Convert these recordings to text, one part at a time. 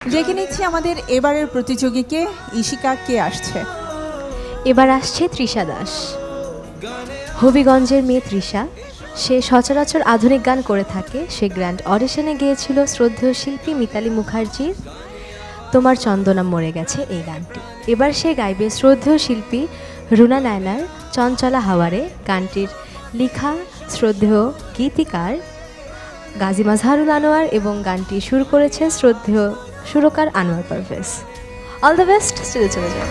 দেখে নিচ্ছি আমাদের এবারের প্রতিযোগীকে। ঈশিকা, কে আসছে? এবার আসছে তৃষা দাস। হবিগঞ্জের মেয়ে তৃষা, সে সচরাচর আধুনিক গান করে থাকে। সে গ্র্যান্ড অডিশনে গিয়েছিল শ্রদ্ধেয় শিল্পী মিতালি মুখার্জির তোমার চন্দনা মরে গেছে এই গানটি। এবার সে গাইবে শ্রদ্ধেয় শিল্পী রুনা নায়নার চঞ্চলা হাওয়ারে। গানটির লেখা শ্রদ্ধেয় গীতিকার গাজী মাজহারুল আনোয়ার এবং গানটি সুর করেছে শ্রদ্ধেয় সুরকার Anwar Parvez. All the best, স্টেজে চলে যাও।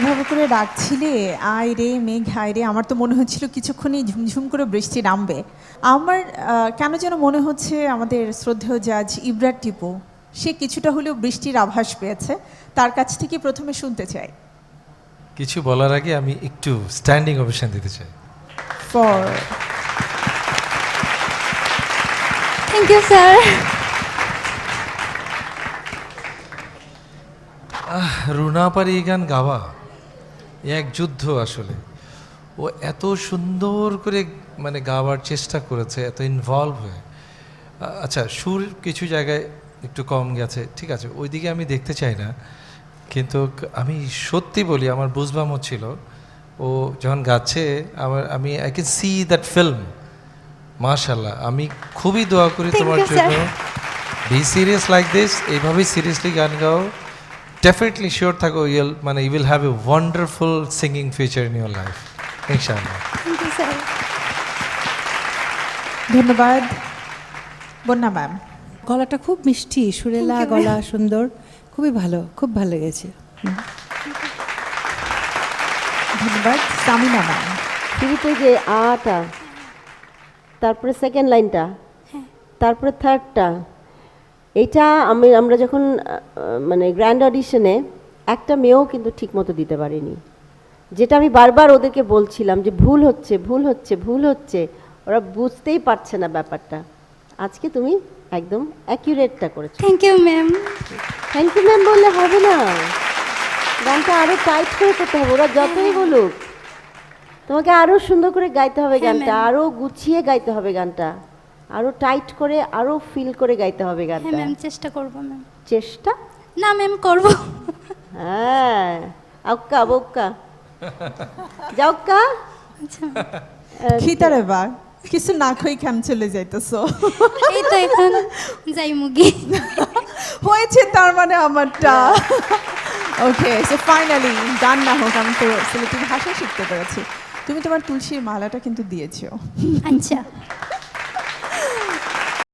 এভাবে করে ডাকছিলে আয় রে মেঘ আয় রে, আমার তো মনে হচ্ছিল কিছুক্ষণই ঝুমঝুম করে বৃষ্টি নামবে। আমার কেন যেন মনে হচ্ছে আমাদের শ্রদ্ধেয় জাজ ইবরার টিপু সে কিছুটা হলেও বৃষ্টির আভাস পেয়েছে, তার কাছ থেকে প্রথমে শুনতে চাই। কিছু বলার আগে আমি একটু স্ট্যান্ডিং ওভেশন দিতে চাই। For thank you sir. Runa পারি এই গান গাওয়া এক যুদ্ধ আসলে। ও এত সুন্দর করে মানে গাওয়ার চেষ্টা করেছে, এত ইনভলভ হয়ে। আচ্ছা, সুর কিছু জায়গায় একটু কম গেছে, ঠিক আছে, ওইদিকে আমি দেখতে চাই না, কিন্তু আমি সত্যি বলি আমার বুঝবাম হচ্ছিল ও যখন গাচ্ছে, আমি I can see that film. মাশাল্লাহ, আমি খুবই দোয়া করি Thank তোমার you, জন্য। sir. Be serious like this, এইভাবেই সিরিয়াসলি গান গাও। ডেফিনেটলি শিওর থাকো মানে you will have a wonderful singing future in your life, ইনশাআল্লাহ। Thank you sir. ধন্যবাদ বন্যা ম্যাম। গলাটা খুব মিষ্টি, সুরেলা Thank you, গলা, সুন্দর, খুবই ভালো, খুব ভালো লেগেছে। ধন্যবাদ সামিনা ম্যাম। শুরুতে যে আটা, তারপরে সেকেন্ড লাইনটা, তারপরে থার্ডটা, এইটা আমরা যখন মানে গ্র্যান্ড অডিশনে একটা মেয়েও কিন্তু ঠিক মতো দিতে পারিনি, যেটা আমি বারবার ওদেরকে বলছিলাম যে ভুল হচ্ছে ভুল হচ্ছে ভুল হচ্ছে, ওরা বুঝতেই পারছে না ব্যাপারটা। আজকে তুমি একদম অ্যাকিউরেটটা করেছো। Thank you ma'am. Thank you ma'am বললে হবে না, গানটা আরও টাইট করে করতে হবে। ওরা যতই বলুক, তোমাকে আরও সুন্দর করে গাইতে হবে গানটা, আরও গুছিয়ে গাইতে হবে গানটা, আরও টাইট করে, আরও ফিল করে গাইতে হবে হ্যাঁ গানটা। ম্যাম, চেষ্টা করব ম্যাম। চেষ্টা না ম্যাম, করব। হ্যাঁ, আউক্কা বউক্কা যাওক্কা। আচ্ছা, খিতারে বা কিছু না খই কেন চলে যাইতেছো? এই তো এখন যাই মুগি। হয়েছে তার মানে আমারটা। ওকে, সো ফাইনালি গান না হোক, আমি তো সিলেটি ভাষা শিখতে পেরেছি। তুমি তোমার তুলসীর মালাটা কিন্তু দিয়েছো। আচ্ছা,